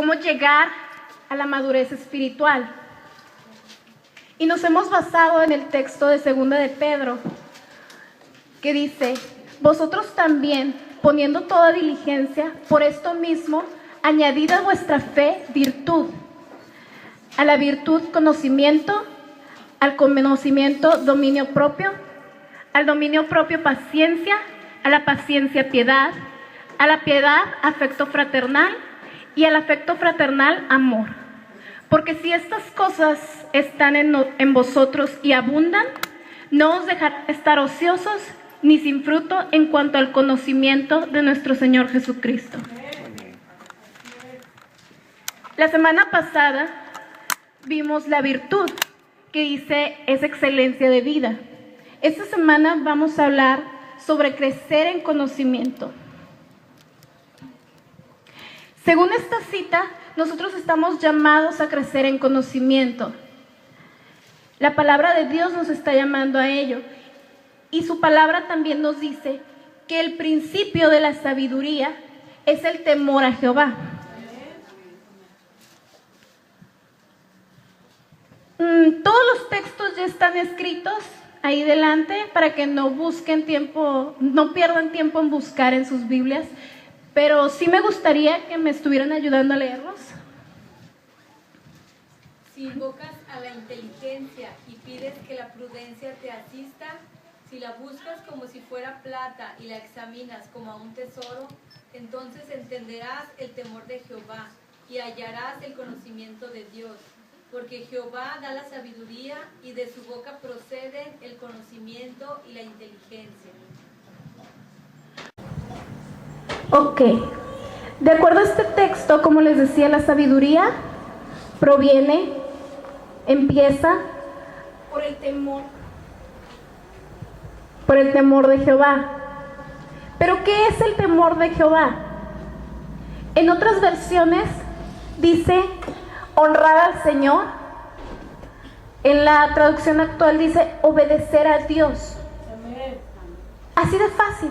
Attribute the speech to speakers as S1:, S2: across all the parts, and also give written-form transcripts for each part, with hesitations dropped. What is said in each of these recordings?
S1: cómo llegar a la madurez espiritual. Y nos hemos basado en el texto de 2 de Pedro, que dice: vosotros también, poniendo toda diligencia, por esto mismo, añadid a vuestra fe virtud, a la virtud conocimiento, al conocimiento dominio propio, al dominio propio paciencia, a la paciencia piedad, a la piedad afecto fraternal y al afecto fraternal amor. Porque si estas cosas están en vosotros y abundan, no os dejarán estar ociosos ni sin fruto en cuanto al conocimiento de nuestro Señor Jesucristo. La semana pasada vimos la virtud, que dice es excelencia de vida. Esta semana vamos a hablar sobre crecer en conocimiento. Según esta cita, nosotros estamos llamados a crecer en conocimiento. La palabra de Dios nos está llamando a ello. Y su palabra también nos dice que el principio de la sabiduría es el temor a Jehová. Todos los textos ya están escritos ahí delante para que no pierdan tiempo en buscar en sus Biblias, pero sí me gustaría que me estuvieran ayudando a leerlos.
S2: Si invocas a la inteligencia y pides que la prudencia te asista, si la buscas como si fuera plata y la examinas como a un tesoro, entonces entenderás el temor de Jehová y hallarás el conocimiento de Dios. Porque Jehová da la sabiduría y de su boca proceden el conocimiento y la inteligencia.
S1: Ok, de acuerdo a este texto, como les decía, la sabiduría empieza por el temor de Jehová. ¿Pero qué es el temor de Jehová? En otras versiones dice honrar al Señor. En la traducción actual dice obedecer a Dios. Así de fácil.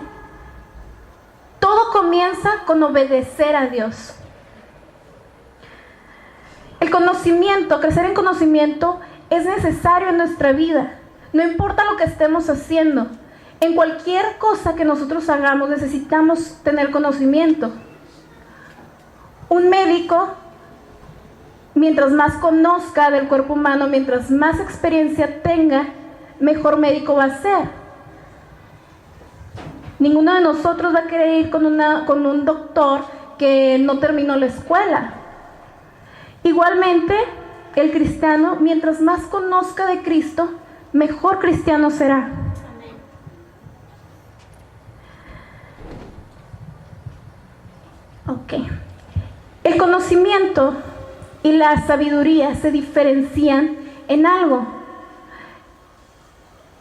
S1: Todo comienza con obedecer a Dios. El conocimiento, crecer en conocimiento es necesario en nuestra vida. No importa lo que estemos haciendo. En cualquier cosa que nosotros hagamos necesitamos tener conocimiento. Un médico, mientras más conozca del cuerpo humano, mientras más experiencia tenga, mejor médico va a ser. Ninguno de nosotros va a querer ir con un doctor que no terminó la escuela. Igualmente, el cristiano, mientras más conozca de Cristo, mejor cristiano será. Ok. El conocimiento y la sabiduría se diferencian en algo.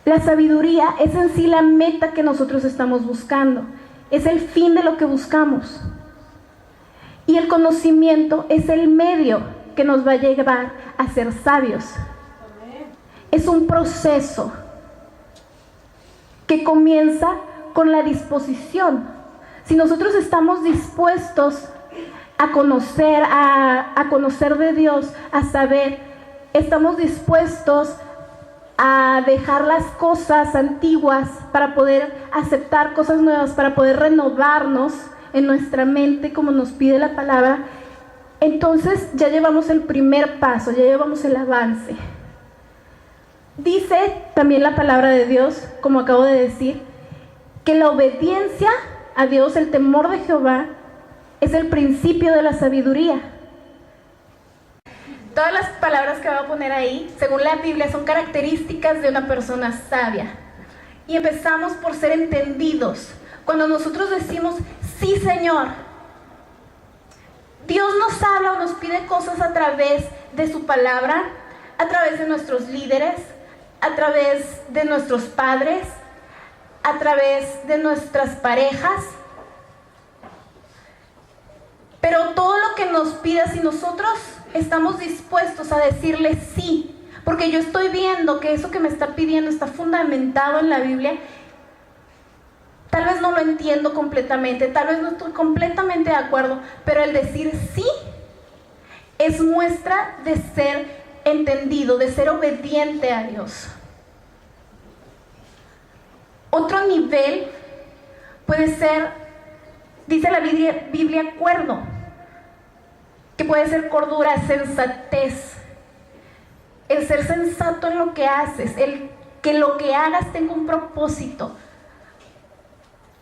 S1: La sabiduría es en sí la meta que nosotros estamos buscando. Es el fin de lo que buscamos. Y el conocimiento es el medio que nos va a llevar a ser sabios. Es un proceso que comienza con la disposición. Si nosotros estamos dispuestos a conocer de Dios, a saber, estamos dispuestos a dejar las cosas antiguas para poder aceptar cosas nuevas, para poder renovarnos en nuestra mente como nos pide la palabra, entonces ya llevamos el primer paso, ya llevamos el avance. Dice también la palabra de Dios, como acabo de decir, que la obediencia a Dios, el temor de Jehová, es el principio de la sabiduría. Todas las palabras que voy a poner ahí, según la Biblia, son características de una persona sabia. Y empezamos por ser entendidos. Cuando nosotros decimos, sí, Señor, Dios nos habla o nos pide cosas a través de su palabra, a través de nuestros líderes, a través de nuestros padres, a través de nuestras parejas. Pero todo lo que nos pida, si nosotros estamos dispuestos a decirle sí, porque yo estoy viendo que eso que me está pidiendo está fundamentado en la Biblia, tal vez no lo entiendo completamente, tal vez no estoy completamente de acuerdo, pero el decir sí es muestra de ser entendido, de ser obediente a Dios. Otro nivel puede ser, dice la Biblia, acuerdo, que puede ser cordura, sensatez, el ser sensato en lo que haces, el que lo que hagas tenga un propósito.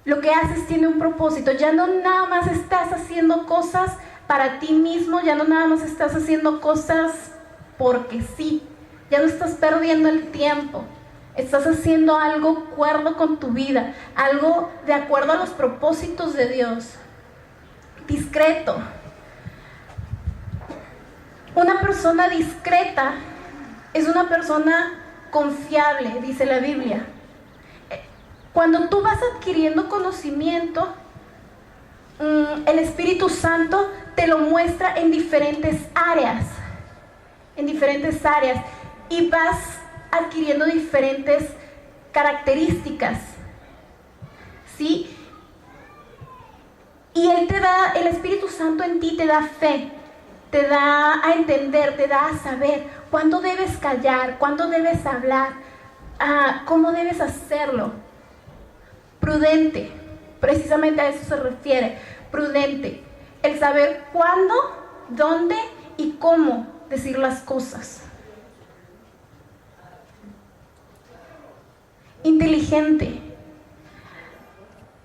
S1: Lo que haces tiene un propósito. Ya no nada más estás haciendo cosas para ti mismo, ya no nada más estás haciendo cosas porque sí. Ya no estás perdiendo el tiempo. Estás haciendo algo cuerdo con tu vida, algo de acuerdo a los propósitos de Dios. Discreto. Una persona discreta es una persona confiable, dice la Biblia. Cuando tú vas adquiriendo conocimiento, el Espíritu Santo te lo muestra en diferentes áreas, y vas adquiriendo diferentes características, ¿sí? Y el Espíritu Santo en ti te da fe, te da a entender, te da a saber cuándo debes callar, cuándo debes hablar, cómo debes hacerlo. Prudente, precisamente a eso se refiere, prudente, el saber cuándo, dónde y cómo decir las cosas. Inteligente.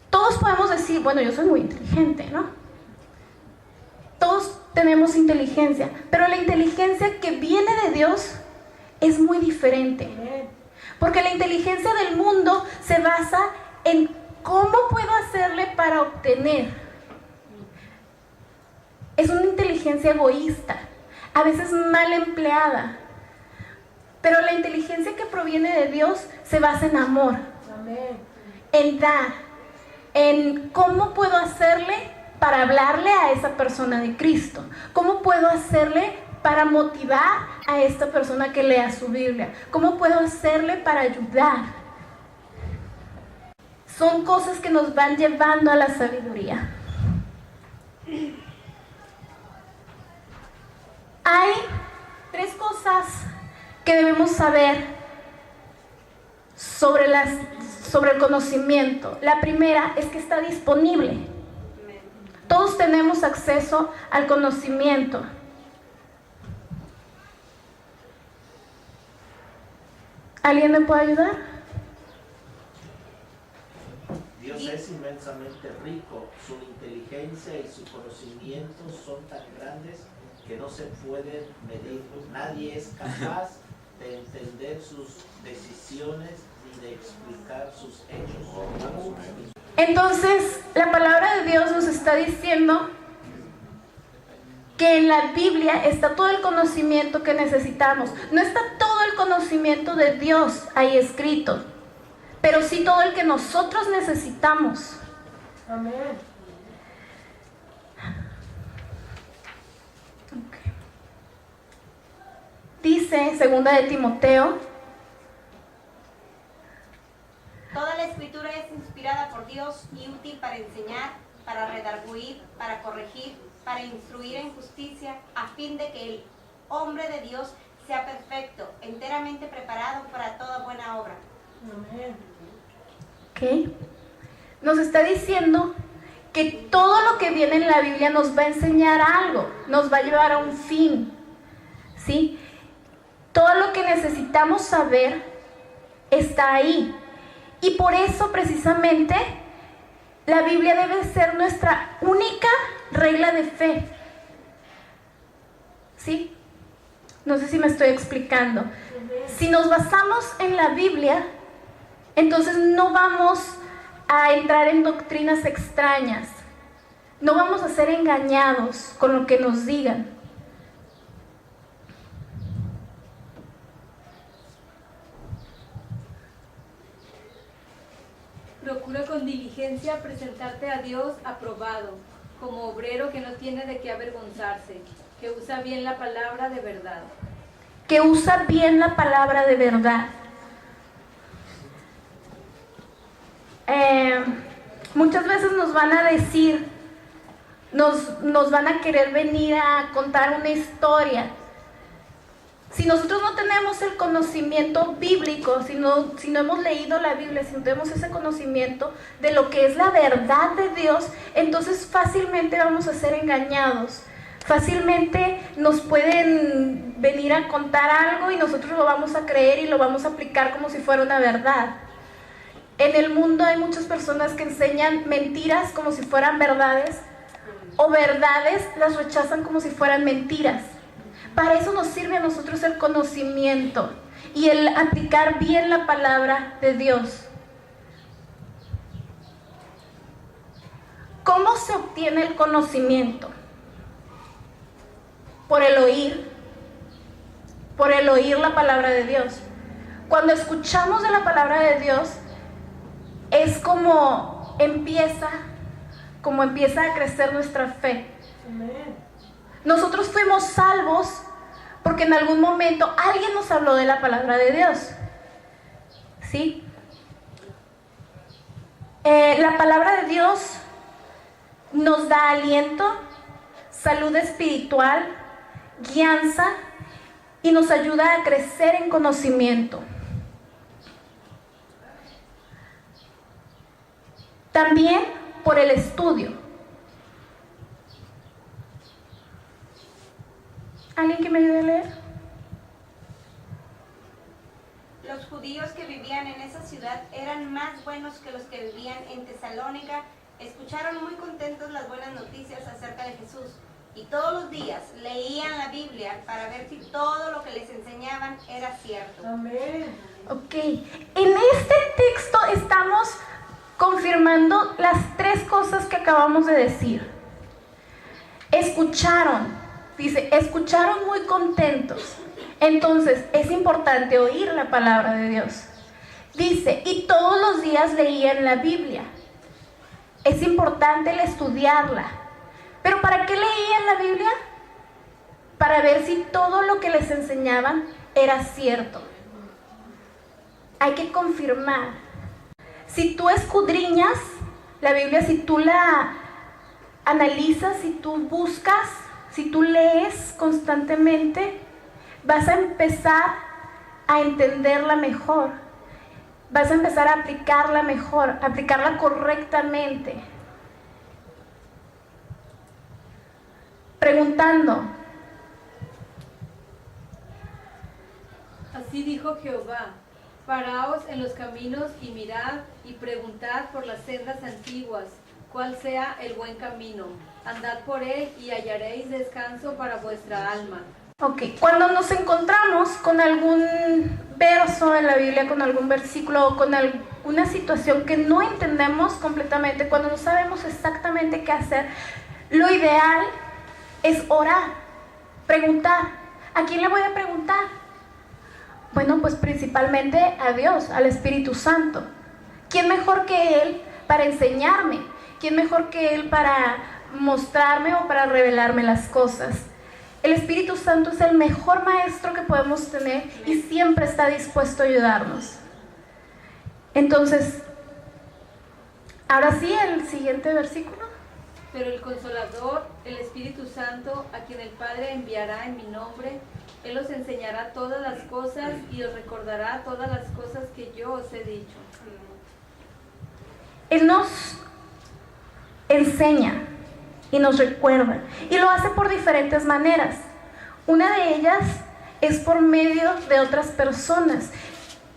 S1: Todos podemos decir, bueno, yo soy muy inteligente, ¿no? Todos tenemos inteligencia, pero la inteligencia que viene de Dios es muy diferente. Porque la inteligencia del mundo se basa en cómo puedo hacerle para obtener. Es una inteligencia egoísta, a veces mal empleada. Pero la inteligencia que proviene de Dios se basa en amor, en dar, en cómo puedo hacerle para hablarle a esa persona de Cristo, cómo puedo hacerle para motivar a esta persona que lea su Biblia, cómo puedo hacerle para ayudar. Son cosas que nos van llevando a la sabiduría. Hay 3 cosas que debemos saber sobre el conocimiento. La primera es que está disponible. Todos tenemos acceso al conocimiento. ¿Alguien me puede ayudar?
S3: Dios es inmensamente rico, su inteligencia y su conocimiento son tan grandes que no se pueden medir. Nadie es capaz de entender sus decisiones ni de explicar sus hechos.
S1: Entonces, la palabra de Dios nos está diciendo que en la Biblia está todo el conocimiento que necesitamos. No está todo el conocimiento de Dios ahí escrito, pero sí todo el que nosotros necesitamos.
S4: Amén.
S1: Okay. Dice 2 de Timoteo:
S5: toda la escritura es inspirada por Dios y útil para enseñar, para redarguir, para corregir, para instruir en justicia, a fin de que el hombre de Dios sea perfecto, enteramente preparado para toda buena obra.
S4: Amén.
S1: Okay. Nos está diciendo que todo lo que viene en la Biblia nos va a enseñar algo, nos va a llevar a un fin, ¿sí? Todo lo que necesitamos saber está ahí. Y por eso precisamente la Biblia debe ser nuestra única regla de fe. ¿Sí? No sé si me estoy explicando. Si nos basamos en la Biblia, entonces no vamos a entrar en doctrinas extrañas. No vamos a ser engañados con lo que nos digan.
S2: Procura con diligencia presentarte a Dios aprobado, como obrero que no tiene de qué avergonzarse, que usa bien la palabra de verdad.
S1: Que usa bien la palabra de verdad. Muchas veces nos van a decir, nos van a querer venir a contar una historia. Si nosotros no tenemos el conocimiento bíblico, si no hemos leído la Biblia, si no tenemos ese conocimiento de lo que es la verdad de Dios, entonces fácilmente vamos a ser engañados. Fácilmente nos pueden venir a contar algo y nosotros lo vamos a creer y lo vamos a aplicar como si fuera una verdad. En el mundo hay muchas personas que enseñan mentiras como si fueran verdades, o verdades las rechazan como si fueran mentiras. Para eso nos sirve a nosotros el conocimiento y el aplicar bien la palabra de Dios. ¿Cómo se obtiene el conocimiento? Por el oír la palabra de Dios. Cuando escuchamos de la palabra de Dios, es como empieza a crecer nuestra fe.
S4: Amén.
S1: Nosotros fuimos salvos porque en algún momento alguien nos habló de la palabra de Dios. ¿Sí? La palabra de Dios nos da aliento, salud espiritual, guianza y nos ayuda a crecer en conocimiento. También por el estudio. ¿Alguien que me ayude a leer?
S5: Los judíos que vivían en esa ciudad eran más buenos que los que vivían en Tesalónica. Escucharon muy contentos las buenas noticias acerca de Jesús y todos los días leían la Biblia para ver si todo lo que les enseñaban era cierto.
S4: Amén.
S1: Ok, en este texto estamos confirmando las tres cosas que acabamos de decir. Escucharon. Dice, escucharon muy contentos. Entonces, es importante oír la palabra de Dios. Dice, y todos los días leían la Biblia. Es importante el estudiarla. ¿Pero para qué leían la Biblia? Para ver si todo lo que les enseñaban era cierto. Hay que confirmar. Si tú escudriñas la Biblia, si tú la analizas, si tú buscas, si tú lees constantemente, vas a empezar a entenderla mejor. Vas a empezar a aplicarla mejor, a aplicarla correctamente. Preguntando.
S2: Así dijo Jehová: paraos en los caminos y mirad y preguntad por las sendas antiguas, cuál sea el buen camino. Andad por él y hallaréis descanso para vuestra alma.
S1: Ok, cuando nos encontramos con algún verso en la Biblia, con algún versículo o con alguna situación que no entendemos completamente, cuando no sabemos exactamente qué hacer, lo ideal es orar, preguntar. ¿A quién le voy a preguntar? Bueno, pues principalmente a Dios, al Espíritu Santo. ¿Quién mejor que Él para enseñarme? ¿Quién mejor que Él para mostrarme o para revelarme las cosas? El Espíritu Santo es el mejor maestro que podemos tener y siempre está dispuesto a ayudarnos. Entonces, ahora sí, el siguiente versículo.
S2: Pero el Consolador, el Espíritu Santo, a quien el Padre enviará en mi nombre, Él os enseñará todas las cosas y os recordará todas las cosas que yo os he dicho.
S1: Él nos enseña y nos recuerda, y lo hace por diferentes maneras. Una de ellas es por medio de otras personas.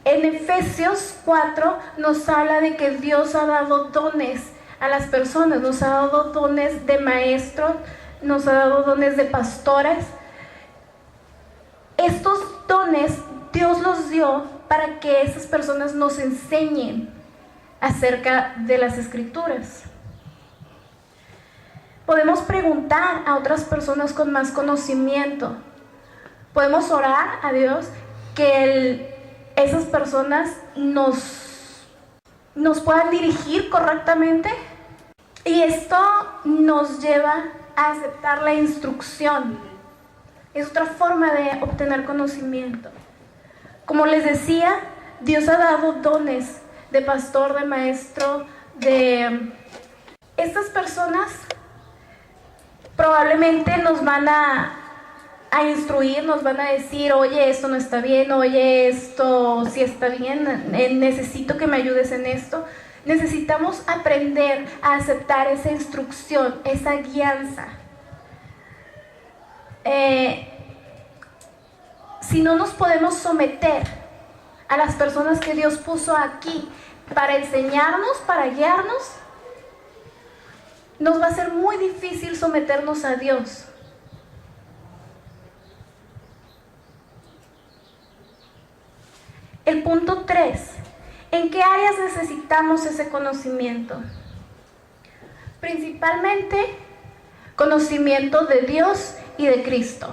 S1: En Efesios 4 nos habla de que Dios ha dado dones a las personas, nos ha dado dones de maestros, nos ha dado dones de pastores. Estos dones Dios los dio para que esas personas nos enseñen acerca de las Escrituras. Podemos preguntar a otras personas con más conocimiento. Podemos orar a Dios que esas personas nos puedan dirigir correctamente. Y esto nos lleva a aceptar la instrucción. Es otra forma de obtener conocimiento. Como les decía, Dios ha dado dones de pastor, de maestro, de... Estas personas probablemente nos van a instruir, nos van a decir, oye, esto no está bien, oye, esto sí está bien, necesito que me ayudes en esto. Necesitamos aprender a aceptar esa instrucción, esa guianza. Si no nos podemos someter a las personas que Dios puso aquí para enseñarnos, para guiarnos, nos va a ser muy difícil someternos a Dios. El punto 3. ¿En qué áreas necesitamos ese conocimiento? Principalmente conocimiento de Dios y de Cristo.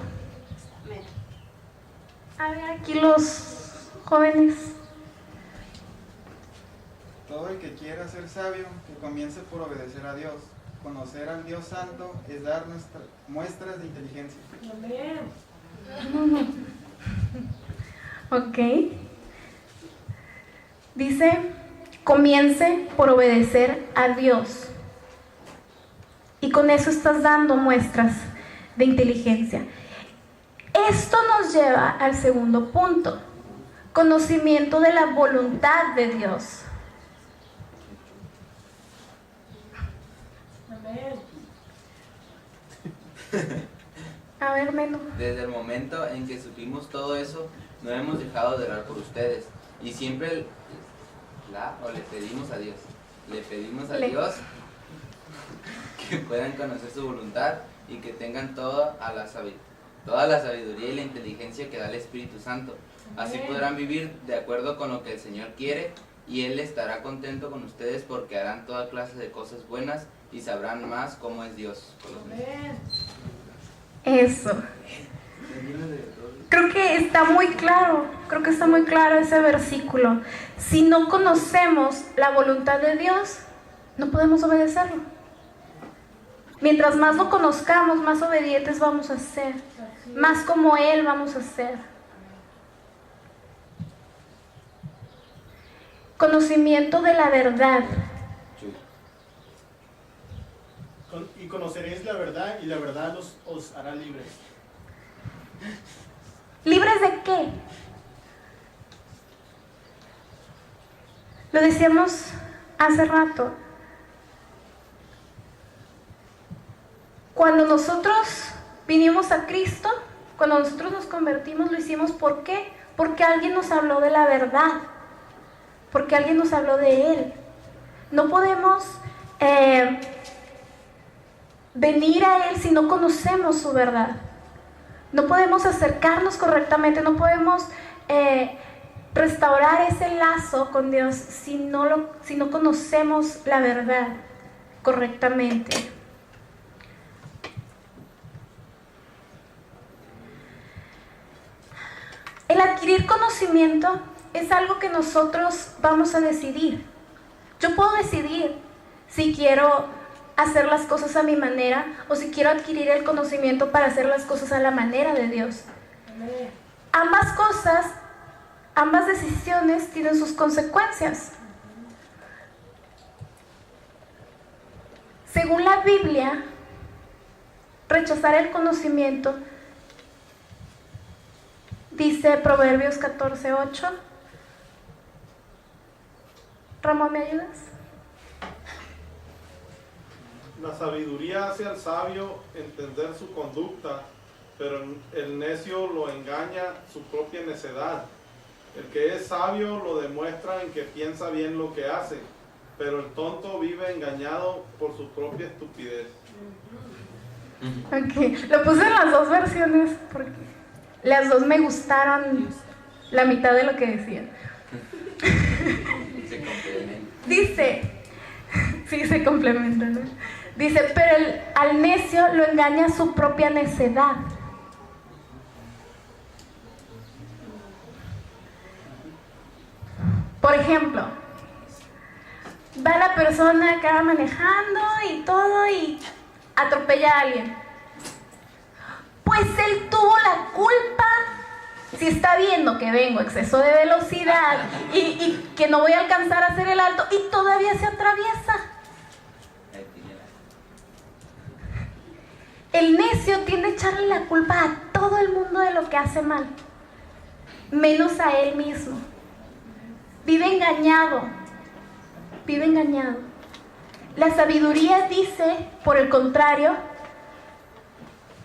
S1: A ver, aquí los jóvenes.
S6: Todo el que quiera ser sabio, que comience por obedecer a Dios. Conocer al Dios Santo es dar muestras de inteligencia.
S4: Amén.
S1: Ok. Dice, comience por obedecer a Dios. Y con eso estás dando muestras de inteligencia. Esto nos lleva al segundo punto, conocimiento de la voluntad de Dios.
S4: Amén.
S1: A ver, Menu.
S7: Desde el momento en que supimos todo eso, no hemos dejado de orar por ustedes. Y siempre le pedimos a Dios. Le pedimos a Dios que puedan conocer su voluntad y que tengan toda la sabiduría y la inteligencia que da el Espíritu Santo. Así podrán vivir de acuerdo con lo que el Señor quiere, y Él estará contento con ustedes porque harán toda clase de cosas buenas y sabrán más cómo es Dios.
S4: Amén.
S1: Eso. Creo que está muy claro ese versículo. Si no conocemos la voluntad de Dios, no podemos obedecerlo. Mientras más lo conozcamos, más obedientes vamos a ser, más como Él vamos a ser. Conocimiento de la verdad.
S8: Y conoceréis la verdad, y la verdad os hará libres.
S1: ¿Libres de qué? Lo decíamos hace rato. Cuando nosotros vinimos a Cristo, cuando nosotros nos convertimos, lo hicimos ¿por qué? Porque alguien nos habló de la verdad, porque alguien nos habló de Él. No podemos venir a Él si no conocemos su verdad. No podemos acercarnos correctamente, no podemos restaurar ese lazo con Dios si no conocemos la verdad correctamente. El adquirir conocimiento es algo que nosotros vamos a decidir. Yo puedo decidir si quiero hacer las cosas a mi manera o si quiero adquirir el conocimiento para hacer las cosas a la manera de Dios. Ambas decisiones tienen sus consecuencias. Según la Biblia, rechazar el conocimiento, dice Proverbios 14:8. Ramón, ¿me ayudas?
S9: La sabiduría hace al sabio entender su conducta, pero el necio lo engaña su propia necedad. El que es sabio lo demuestra en que piensa bien lo que hace, pero el tonto vive engañado por su propia estupidez.
S1: Ok, lo puse en las dos versiones porque las dos me gustaron la mitad de lo que decían.
S7: Se complementa.
S1: Dice, sí se complementa, ¿no? Dice, pero al necio lo engaña su propia necedad. Por ejemplo, va la persona que va manejando y todo y atropella a alguien. Pues él tuvo la culpa. Si está viendo que vengo a exceso de velocidad y que no voy a alcanzar a hacer el alto y todavía se atraviesa. El necio tiende a echarle la culpa a todo el mundo de lo que hace mal, menos a él mismo. Vive engañado. La sabiduría dice, por el contrario,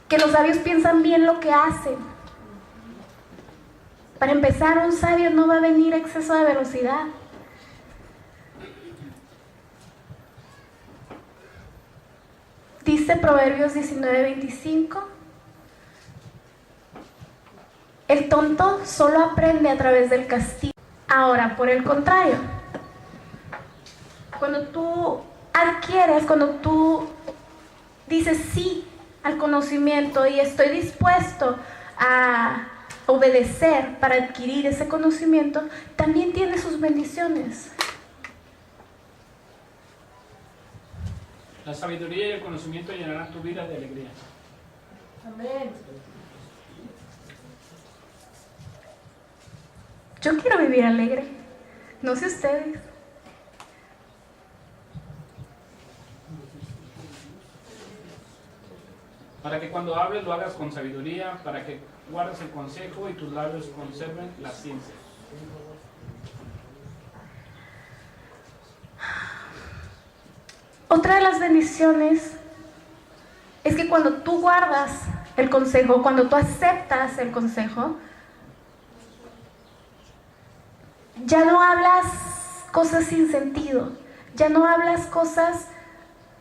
S1: que los sabios piensan bien lo que hacen. Para empezar, un sabio no va a venir a exceso de velocidad. Dice Proverbios 19:25, el tonto solo aprende a través del castigo. Ahora, por el contrario, cuando tú dices sí al conocimiento y estoy dispuesto a obedecer para adquirir ese conocimiento, también tiene sus bendiciones.
S10: La sabiduría y el conocimiento llenarán tu vida de alegría.
S4: Amén.
S1: Yo quiero vivir alegre, no sé ustedes.
S10: Para que cuando hables lo hagas con sabiduría, para que guardes el consejo y tus labios conserven la ciencia.
S1: Otra de las bendiciones es que cuando tú guardas el consejo, cuando tú aceptas el consejo, ya no hablas cosas sin sentido, ya no hablas cosas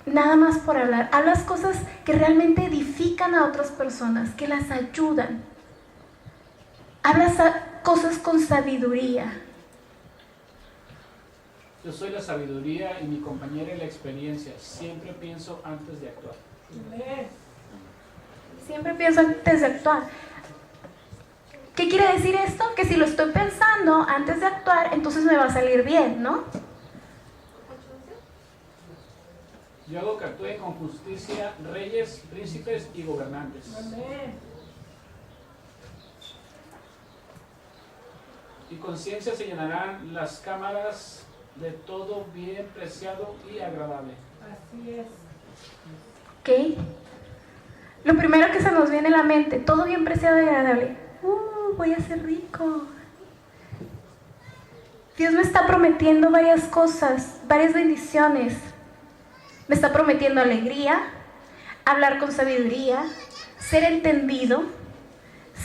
S1: nada más por hablar, hablas cosas que realmente edifican a otras personas, que las ayudan. Hablas cosas con sabiduría.
S10: Yo soy la sabiduría y mi compañera en la experiencia. Siempre pienso antes de actuar.
S4: Amén.
S1: Siempre pienso antes de actuar. ¿Qué quiere decir esto? Que si lo estoy pensando antes de actuar, entonces me va a salir bien, ¿no?
S10: Yo hago que actúen con justicia reyes, príncipes y gobernantes.
S4: Amén.
S10: Y con ciencia se llenarán las cámaras de todo bien preciado y agradable.
S4: Así es.
S1: ¿Ok? Lo primero que se nos viene a la mente, todo bien preciado y agradable. Voy a ser rico. Dios me está prometiendo varias cosas, varias bendiciones. Me está prometiendo alegría, hablar con sabiduría, ser entendido,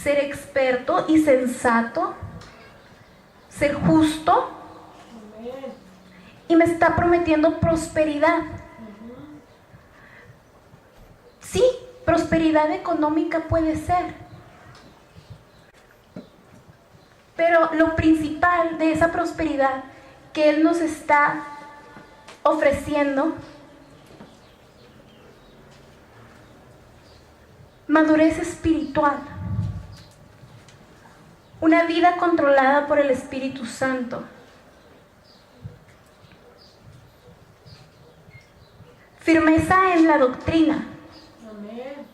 S1: ser experto y sensato, ser justo.
S4: Amén.
S1: Y me está prometiendo prosperidad. Sí, prosperidad económica puede ser. Pero lo principal de esa prosperidad que Él nos está ofreciendo, madurez espiritual, una vida controlada por el Espíritu Santo, firmeza en la doctrina.
S4: Amén.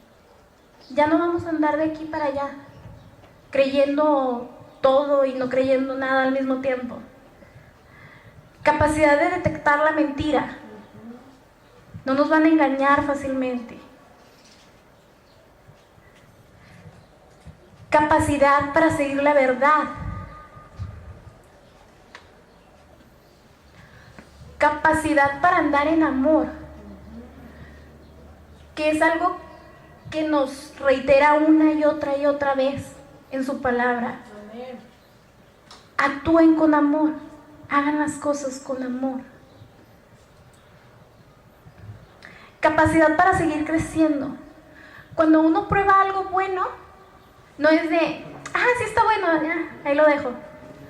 S1: Ya no vamos a andar de aquí para allá, creyendo todo y no creyendo nada al mismo tiempo. Capacidad de detectar la mentira. No nos van a engañar fácilmente. Capacidad para seguir la verdad. Capacidad para andar en amor, que es algo que nos reitera una y otra vez en su palabra.
S4: Amén.
S1: Actúen con amor, hagan las cosas con amor. Capacidad para seguir creciendo. Cuando uno prueba algo bueno, no es de, sí está bueno, ya, ahí lo dejo.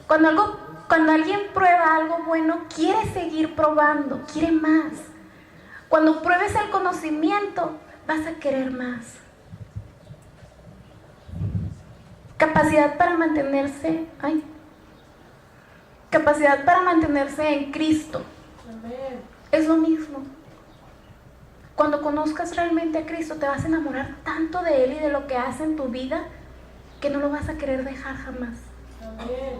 S1: Cuando alguien prueba algo bueno, quiere seguir probando, quiere más. Cuando pruebes el conocimiento, vas a querer más. Capacidad para mantenerse en Cristo.
S4: Amén.
S1: Es lo mismo. Cuando conozcas realmente a Cristo, te vas a enamorar tanto de Él y de lo que hace en tu vida que no lo vas a querer dejar jamás.
S4: Amén.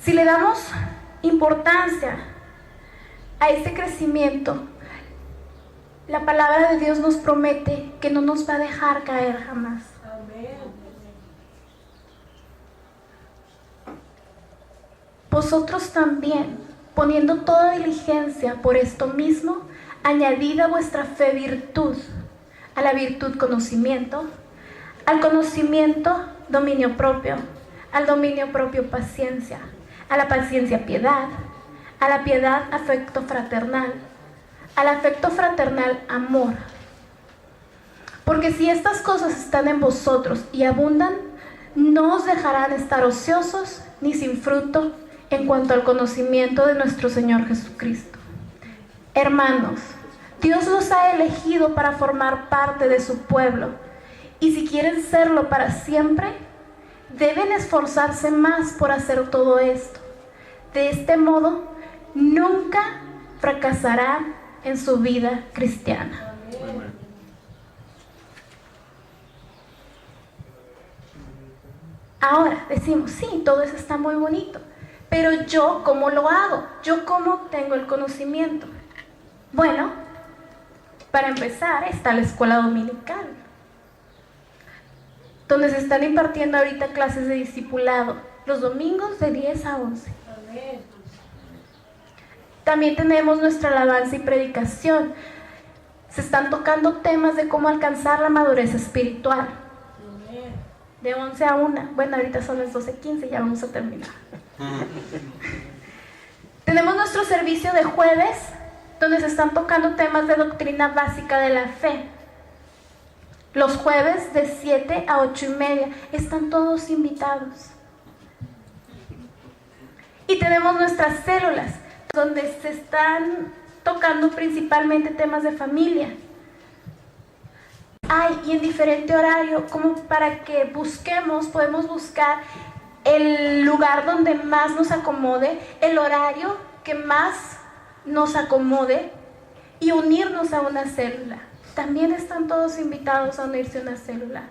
S1: Si le damos importancia a este crecimiento, La palabra de Dios nos promete que no nos va a dejar caer jamás.
S4: Amén.
S1: Vosotros también, poniendo toda diligencia por esto mismo, añadid a vuestra fe virtud, a la virtud conocimiento, al conocimiento dominio propio, al dominio propio paciencia, a la paciencia piedad, a la piedad afecto fraternal, al afecto fraternal amor. Porque si estas cosas están en vosotros y abundan, no os dejarán estar ociosos ni sin fruto en cuanto al conocimiento de nuestro Señor Jesucristo. Hermanos, Dios los ha elegido para formar parte de su pueblo, y si quieren serlo para siempre, deben esforzarse más por hacer todo esto. De este modo, nunca fracasarán en su vida cristiana. Ahora decimos, sí, todo eso está muy bonito, pero yo, ¿cómo lo hago? ¿Yo cómo tengo el conocimiento? Bueno, para empezar está la escuela dominical, donde se están impartiendo ahorita clases de discipulado, los domingos de 10 a 11.
S4: Amén.
S1: También tenemos nuestra alabanza y predicación. Se están tocando temas de cómo alcanzar la madurez espiritual.
S4: Amén.
S1: De 11 a 1. Bueno, ahorita son las 12:15, ya vamos a terminar. Tenemos nuestro servicio de jueves, donde se están tocando temas de doctrina básica de la fe. Los jueves de 7 a 8:30. Están todos invitados. Y tenemos nuestras células, donde se están tocando principalmente temas de familia. Y en diferente horario, como para que podemos buscar el lugar donde más nos acomode, el horario que más nos acomode y unirnos a una célula. También están todos invitados a unirse a una célula.